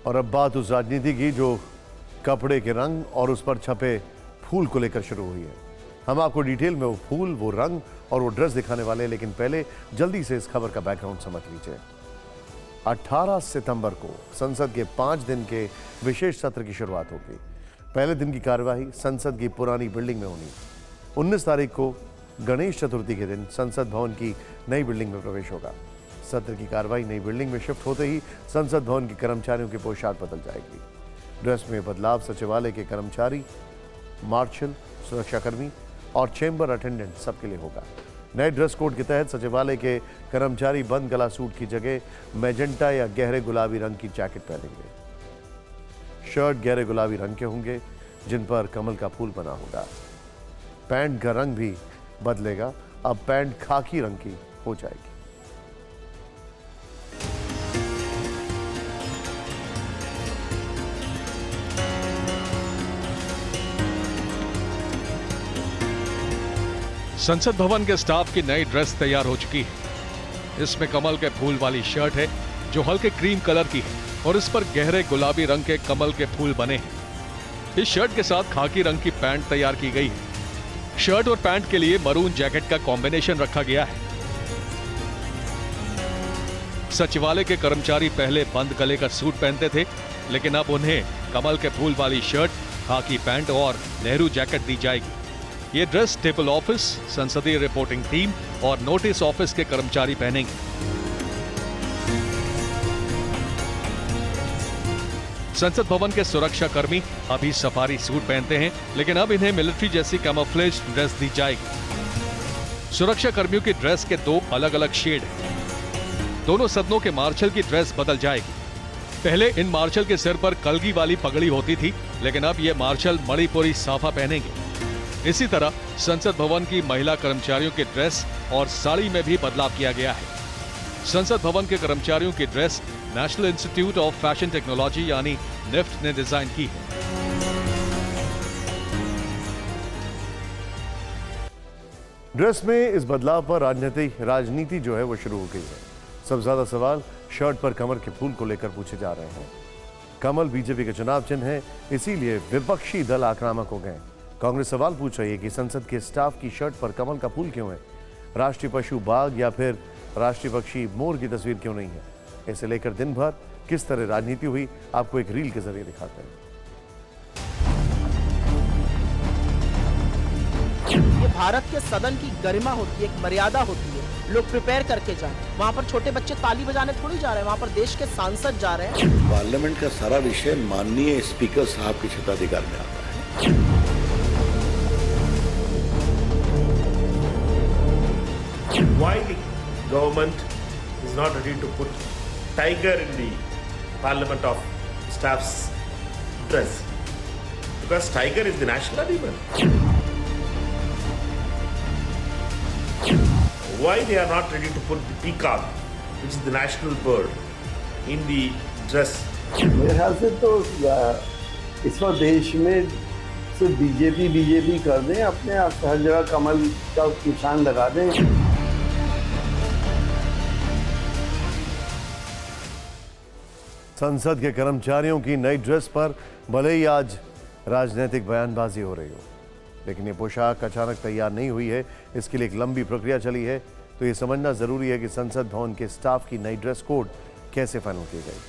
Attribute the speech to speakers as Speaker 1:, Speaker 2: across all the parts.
Speaker 1: और अब बात उस राजनीति की जो कपड़े के रंग और उस पर छपे फूल को लेकर शुरू हुई है। हम आपको डिटेल में वो फूल, वो रंग और वो ड्रेस दिखाने वाले हैं, लेकिन पहले जल्दी से इस खबर का बैकग्राउंड समझ लीजिए। 18 सितंबर को संसद के 5 दिन के विशेष सत्र की शुरुआत होगी। पहले दिन की कार्यवाही संसद की पुरानी बिल्डिंग में होनी। 19 तारीख को गणेश चतुर्थी के दिन संसद भवन की नई बिल्डिंग में प्रवेश होगा। सत्र की कार्रवाई नई बिल्डिंग में शिफ्ट होते ही संसद भवन के कर्मचारियों की पोशाक बदल जाएगी। ड्रेस में बदलाव सचिवालय के कर्मचारी, मार्शल, सुरक्षाकर्मी और चेंबर अटेंडेंट सबके लिए होगा। नए ड्रेस कोड के तहत सचिवालय के कर्मचारी बंद गला सूट की जगह मैजेंटा या गहरे गुलाबी रंग की जैकेट पहनेंगे। शर्ट गहरे गुलाबी रंग के होंगे जिन पर कमल का फूल बना होगा। पैंट का रंग भी बदलेगा, अब पैंट खाकी रंग की हो जाएगी।
Speaker 2: संसद भवन के स्टाफ की नई ड्रेस तैयार हो चुकी है। इसमें कमल के फूल वाली शर्ट है जो हल्के क्रीम कलर की है और इस पर गहरे गुलाबी रंग के कमल के फूल बने हैं। इस शर्ट के साथ खाकी रंग की पैंट तैयार की गई है। शर्ट और पैंट के लिए मरून जैकेट का कॉम्बिनेशन रखा गया है। सचिवालय के कर्मचारी पहले बंद गले का सूट पहनते थे, लेकिन अब उन्हें कमल के फूल वाली शर्ट, खाकी पैंट और नेहरू जैकेट दी जाएगी। ये ड्रेस टेबल ऑफिस, संसदीय रिपोर्टिंग टीम और नोटिस ऑफिस के कर्मचारी पहनेंगे। संसद भवन के सुरक्षा कर्मी अभी सफारी सूट पहनते हैं, लेकिन अब इन्हें मिलिट्री जैसी कैमोफ्लेज ड्रेस दी जाएगी। सुरक्षा कर्मियों की ड्रेस के 2 अलग अलग शेड हैं। दोनों सदनों के मार्शल की ड्रेस बदल जाएगी। पहले इन मार्शल के सिर पर कलगी वाली पगड़ी होती थी, लेकिन अब ये मार्शल मणिपुरी साफा पहनेंगे। इसी तरह संसद भवन की महिला कर्मचारियों की ड्रेस और साड़ी में भी बदलाव किया गया है। संसद भवन के कर्मचारियों की dress national institute of fashion technology यानी निफ्ट ने डिजाइन की है।
Speaker 1: ड्रेस में इस बदलाव पर राजनीति जो है वो शुरू हो गई है। सबसे ज्यादा सवाल शर्ट पर कमल के फूल को लेकर पूछे जा रहे हैं। कमल बीजेपी का चुनाव चिन्ह है, इसीलिए विपक्षी दल आक्रामक हो गए। कांग्रेस सवाल पूछ रही है कि संसद के स्टाफ की शर्ट पर कमल का फूल क्यों है? राष्ट्रीय पशु बाघ या फिर राष्ट्रीय पक्षी मोर की तस्वीर क्यों नहीं है? इसे लेकर दिन भर किस तरह राजनीति हुई, आपको एक रील के जरिए दिखाते हैं।
Speaker 3: ये भारत के सदन की गरिमा होती है, एक मर्यादा होती है। लोग प्रिपेयर करके जाए। वहाँ पर छोटे बच्चे ताली बजाने थोड़ी जा रहे हैं, वहाँ पर देश के सांसद जा रहे हैं।
Speaker 4: पार्लियामेंट का सारा विषय माननीय स्पीकर साहब के क्षेत्राधिकार में आता है।
Speaker 5: Why the government is not ready to put tiger in the Parliament of Staff's dress? Because tiger is the national animal. Why they are not ready to put the peacock, which is the national bird, in the dress?
Speaker 6: मेरे ख्याल से तो इस वक्त देश में सिर्फ BJP कर दें, अपने आप हर जगह कमल का निशान लगा दें।
Speaker 1: संसद के कर्मचारियों की नई ड्रेस पर भले ही आज राजनीतिक बयानबाजी हो रही हो, लेकिन ये पोशाक अचानक तैयार नहीं हुई है। इसके लिए एक लंबी प्रक्रिया चली है। तो ये समझना जरूरी है कि संसद भवन के स्टाफ की नई ड्रेस कोड कैसे फाइनल की गई।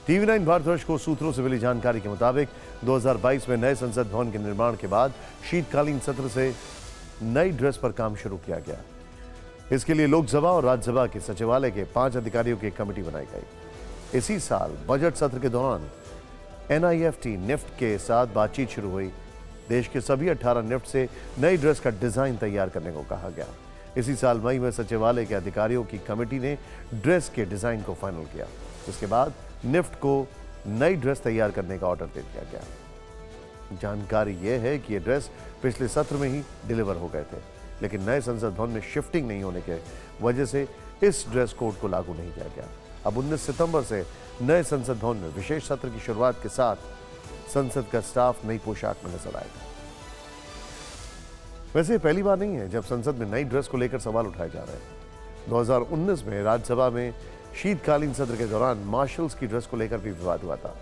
Speaker 1: टीवी 9 भारतवर्ष को सूत्रों से मिली जानकारी के मुताबिक 2022 में नए संसद भवन के निर्माण के बाद शीतकालीन सत्र से नई ड्रेस पर काम शुरू किया गया। इसके लिए लोकसभा और राज्यसभा के सचिवालय के 5 अधिकारियों की एक कमेटी बनाई गई। इसी साल बजट सत्र के दौरान निफ्ट के साथ बातचीत शुरू हुई। देश के सभी 18 निफ्ट से नई ड्रेस का डिजाइन तैयार करने को कहा गया। इसी साल मई में सचिवालय के अधिकारियों की कमेटी ने ड्रेस के डिजाइन को फाइनल किया। इसके बाद निफ्ट को नई ड्रेस तैयार करने का ऑर्डर दे दिया गया। जानकारी यह है कि ये ड्रेस पिछले सत्र में ही डिलीवर हो गए थे, लेकिन नए संसद भवन में शिफ्टिंग नहीं होने के वजह से इस ड्रेस कोड को लागू नहीं किया गया। अब 19 सितंबर से नए संसद भवन में विशेष सत्र की शुरुआत के साथ संसद का स्टाफ नई पोशाक में नजर आएगा। वैसे पहली बार नहीं है जब संसद में नई ड्रेस को लेकर सवाल उठाए जा रहे हैं। 2019 में राज्यसभा में शीतकालीन सत्र के दौरान मार्शल्स की ड्रेस को लेकर भी विवाद हुआ था।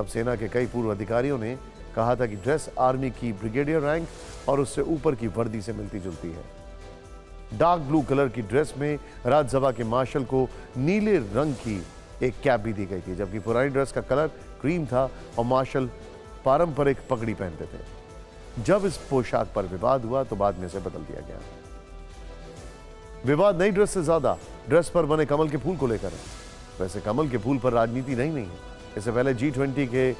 Speaker 1: तब सेना के कई पूर्व अधिकारियों ने कहा था कि ड्रेस आर्मी की ब्रिगेडियर रैंक और उससे ऊपर की वर्दी से मिलती जुलती है। डार्क ब्लू कलर की ड्रेस में राज्यसभा के मार्शल को नीले रंग की एक कैप भी दी गई थी, जबकि पुरानी ड्रेस का कलर क्रीम था और मार्शल पारंपरिक पगड़ी पहनते थे। जब इस पोशाक पर विवाद हुआ तो बाद में इसे बदल दिया गया। विवाद नई ड्रेस से ज्यादा ड्रेस पर बने कमल के फूल को लेकर है। वैसे कमल के फूल पर राजनीति नहीं है। इससे पहले G20 के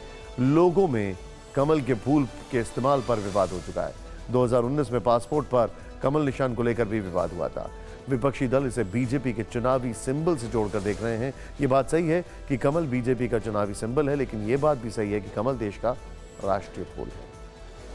Speaker 1: लोगों में कमल के फूल के इस्तेमाल पर विवाद हो चुका है। 2019 में पासपोर्ट पर कमल निशान को लेकर भी विवाद हुआ था। विपक्षी दल इसे बीजेपी के चुनावी सिंबल से जोड़कर देख रहे हैं। ये बात सही है कि कमल बीजेपी का चुनावी सिंबल है, लेकिन ये बात भी सही है कि कमल देश का राष्ट्रीय फूल है।